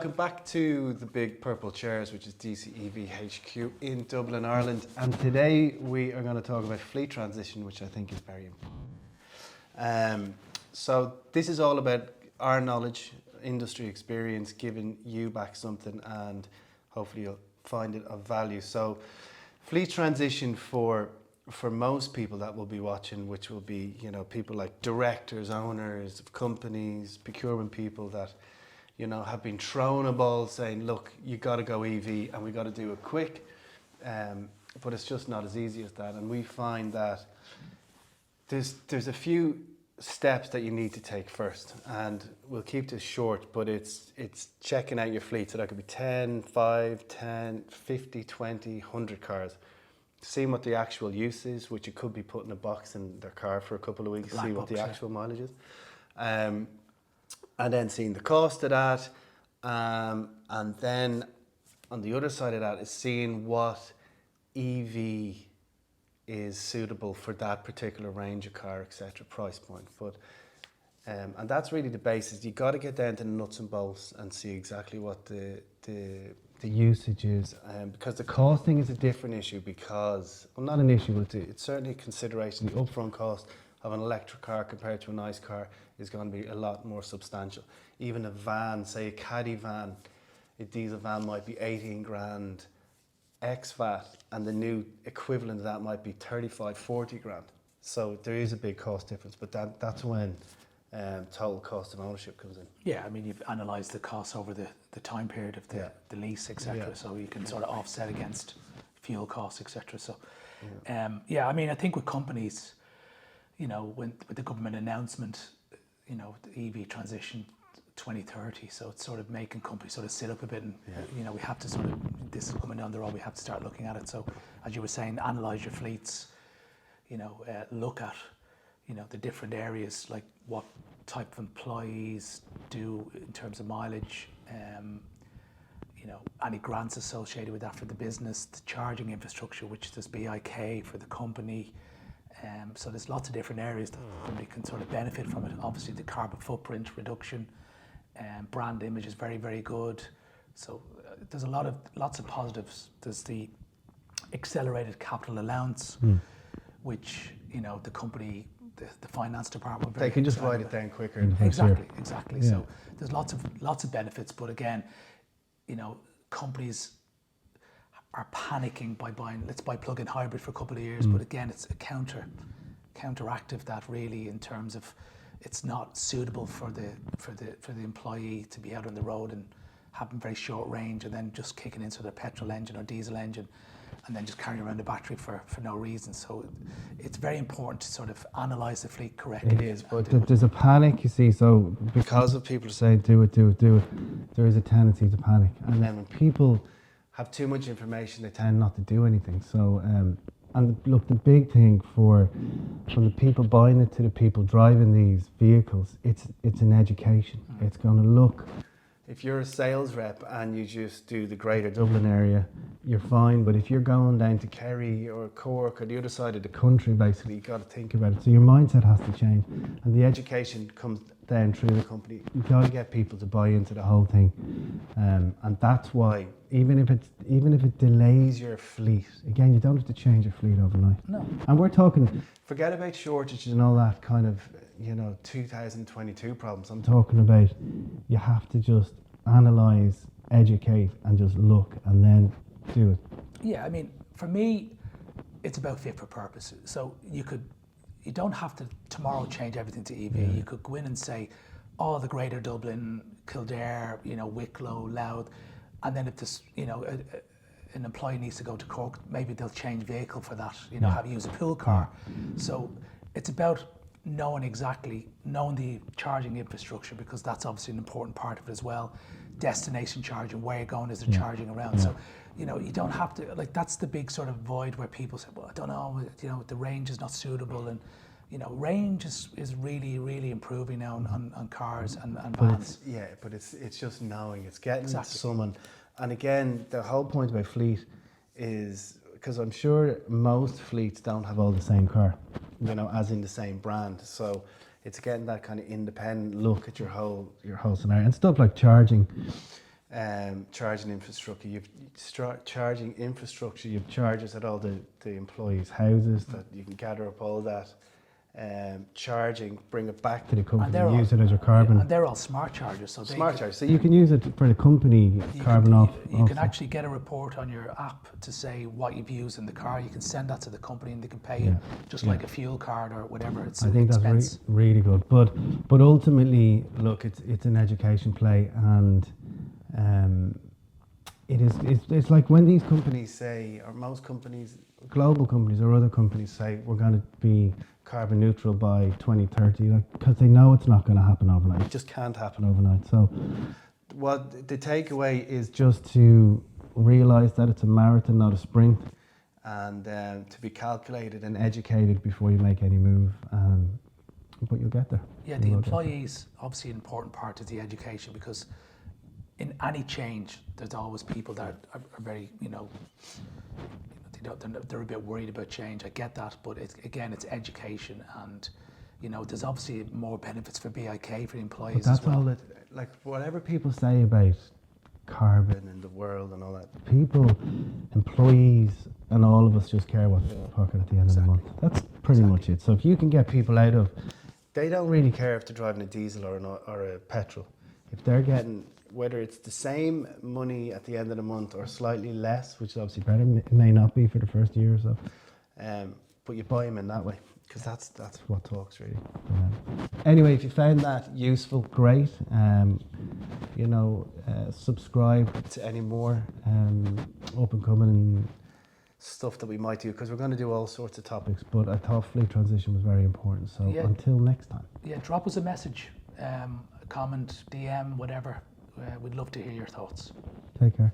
welcome back to the Big Purple Chairs, which is dcev HQ in Dublin, Ireland. And today we are going to talk about fleet transition, which I think is very important. So this is all about our knowledge, industry experience, giving you back something, and hopefully you'll find it of value. So fleet transition for most people that will be watching, which will be, you know, people like directors, owners of companies, procurement people that, you know, have been thrown a ball saying, look, you got to go EV and we got to do it quick. But it's just not as easy as that. And we find that there's a few steps that you need to take first, and we'll keep this short, but it's checking out your fleet. So that could be 10, 5, 10, 50, 20, 100 cars. Seeing what the actual use is, which you could be putting a box in their car for a couple of weeks, see what the actual mileage is. And then seeing the cost of that. And then on the other side of that is seeing what EV is suitable for that particular range of car, etc., price point. But and that's really the basis. You got to get down to the nuts and bolts and see exactly what the usage is, because the costing is a different issue. Because, well, not an issue, but it's certainly a consideration. The upfront cost of an electric car compared to a nice car is going to be a lot more substantial. Even a van, say a caddy van, a diesel van might be 18 grand ex VAT, and the new equivalent of that might be 35, 40 grand. So there is a big cost difference, but that's when total cost of ownership comes in. Yeah, I mean, you've analysed the costs over the time period of the lease, etc. So you can sort of offset against fuel costs, etc. So, yeah, I mean, I think with companies, you know, with the government announcement, you know, the EV transition 2030, so it's sort of making companies sort of sit up a bit, and you know, we have to sort of, this is coming down the road, we have to start looking at it. So as you were saying, analyse your fleets, you know, look at, you know, the different areas, like what type of employees do in terms of mileage, you know, any grants associated with that for the business, the charging infrastructure, which there's BIK for the company. So there's lots of different areas that somebody can sort of benefit from it. Obviously the carbon footprint reduction, brand image is very, very good. So there's lots of positives. There's the accelerated capital allowance, which, you know, the company, the finance department, they can just write it down quicker. Exactly. Yeah. So there's lots of benefits, but again, you know, companies are panicking by buying, let's buy plug-in hybrid for a couple of years, but again, it's a counteractive that really, in terms of it's not suitable for the employee to be out on the road and having very short range and then just kicking into their petrol engine or diesel engine and then just carrying around the battery for no reason. So it's very important to sort of analyse the fleet correctly. It is, but there's a panic, you see, so because of people saying do it, there is a tendency to panic. And then when people have too much information, they tend not to do anything. So, and look, the big thing from the people buying it to the people driving these vehicles, it's an education. It's going to look, if you're a sales rep and you just do the greater Dublin area, you're fine. But if you're going down to Kerry or Cork or the other side of the country, basically, you got to think about it. So your mindset has to change, and the education comes down through the company. You got to get people to buy into the whole thing, and that's why even if it delays your fleet, again, you don't have to change your fleet overnight. No. And we're talking, forget about shortages and all that kind of, you know, 2022 problems. I'm talking about you have to just analyse, educate, and just look, and then do it. Yeah, I mean, for me, it's about fit for purpose. So you don't have to tomorrow change everything to EV. You could go in and say, oh, the greater Dublin, Kildare, you know, Wicklow, Louth, and then if this, you know, an employee needs to go to Cork, maybe they'll change vehicle for that, you know, use a pool car. So it's about knowing the charging infrastructure, because that's obviously an important part of it as well. Destination charging, where you're going, is there charging around? So, you know, you don't have to, like, that's the big sort of void where people say, well, I don't know, you know, the range is not suitable. And, you know, range is really, really improving now on cars and vans. But it's just knowing, it's getting someone. And again, the whole point about fleet is, because I'm sure most fleets don't have all the same car, you know, as in the same brand. So it's getting that kind of independent look at your whole scenario, and stuff like charging. charging infrastructure. You've charging infrastructure. You've charges at all the employees' houses that you can gather up all that. Charging, bring it back to the company, And use it as your carbon. Yeah, and they're all smart chargers. So smart charge. So You can use it for the company carbon off. You can actually get a report on your app to say what you've used in the car. You can send that to the company and they can pay you just like a fuel card or whatever. It's I think expense. that's really good. But ultimately, look, it's an education play, and it's like when these companies say, or most companies, global companies or other companies say, we're going to be carbon neutral by 2030, like, because they know it's not going to happen overnight. It just can't happen overnight. So what the takeaway is just to realise that it's a marathon, not a sprint, and to be calculated and educated before you make any move. But you'll get there. Yeah, the employees, obviously an important part of the education, because in any change, there's always people that are very, they're a bit worried about change. I get that, but it's education, and there's obviously more benefits for BIK for the employees. But that's as well. all that, like, whatever people say about carbon in the world and all that, employees, and all of us just care what's in our pocket at the end of the month. That's pretty much it. So if you can get people out of, they don't really care if they're driving a diesel or a petrol. If they're getting, whether it's the same money at the end of the month or slightly less, which is obviously better, it may not be for the first year or so, but you buy them in that way, because that's what talks really. Anyway, if you found that useful, great. Subscribe to any more up and coming stuff that we might do, because we're going to do all sorts of topics, but I thought fleet transition was very important. So until next time. Yeah, drop us a message, comment, DM, whatever. We'd love to hear your thoughts. Take care.